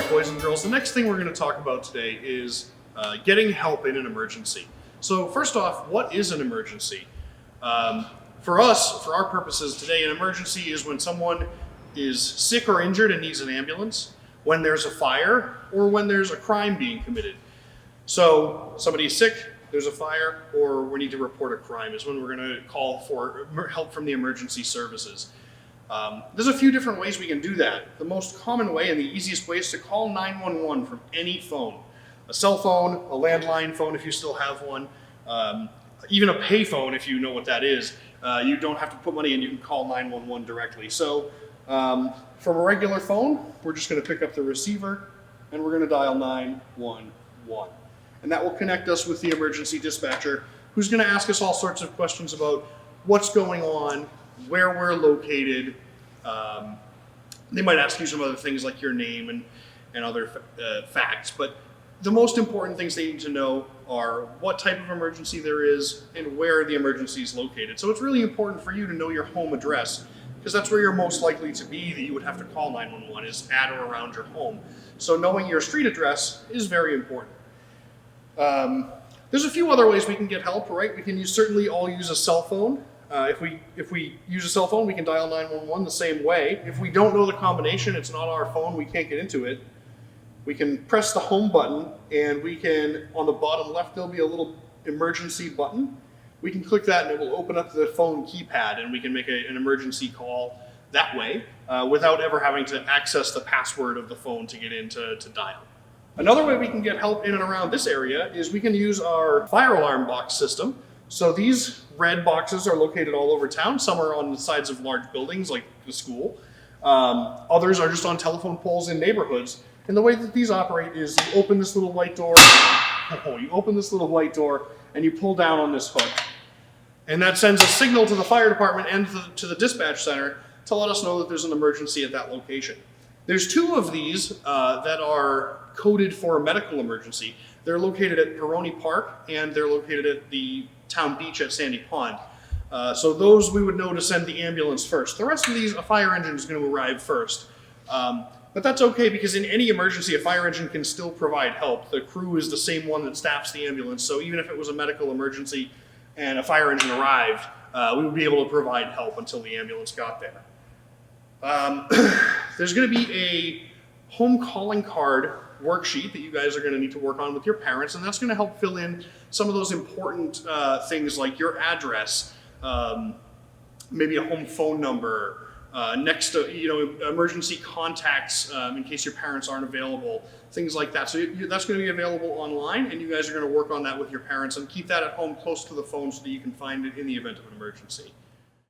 boys and girls. The next thing we're going to talk about today is getting help in an emergency. So first off, what is an emergency? For us, for our purposes today, an emergency is when someone is sick or injured and needs an ambulance, when there's a fire, or when there's a crime being committed. So somebody's sick, there's a fire, or we need to report a crime is when we're going to call for help from the emergency services. There's a few different ways we can do that. The most common way and the easiest way is to call 911 from any phone. A cell phone, a landline phone if you still have one, even a pay phone if you know what that is. You don't have to put money in, you can call 911 directly. So from a regular phone, we're just going to pick up the receiver and we're going to dial 911. And that will connect us with the emergency dispatcher, who's going to ask us all sorts of questions about what's going on, where we're located. They might ask you some other things like your name and other facts, but the most important things they need to know are what type of emergency there is and where the emergency is located. So it's really important for you to know your home address, because that's where you're most likely to be that you would have to call 911 is at or around your home. So knowing your street address is very important. There's a few other ways we can get help, right? We can certainly all use a cell phone. If we use a cell phone, we can dial 911 the same way. If we don't know the combination, it's not our phone, we can't get into it, we can press the home button and we can, on the bottom left, there'll be a little emergency button. We can click that and it will open up the phone keypad and we can make an emergency call that way without ever having to access the password of the phone to get in to dial. Another way we can get help in and around this area is we can use our fire alarm box system. So these red boxes are located all over town. Some are on the sides of large buildings like the school. Others are just on telephone poles in neighborhoods. And the way that these operate is you open this little white door, and you pull down on this hook. And that sends a signal to the fire department and to the dispatch center to let us know that there's an emergency at that location. There's two of these that are coded for a medical emergency. They're located at Peroni Park and they're located at the town beach at Sandy Pond. So those we would know to send the ambulance first. The rest of these, a fire engine is going to arrive first. But that's okay, because in any emergency, a fire engine can still provide help. The crew is the same one that staffs the ambulance. So even if it was a medical emergency and a fire engine arrived, we would be able to provide help until the ambulance got there. There's going to be a home calling card worksheet that you guys are going to need to work on with your parents, and that's going to help fill in some of those important things like your address, maybe a home phone number, next to emergency contacts in case your parents aren't available, things like that. So that's going to be available online, and you guys are going to work on that with your parents and keep that at home close to the phone so that you can find it in the event of an emergency.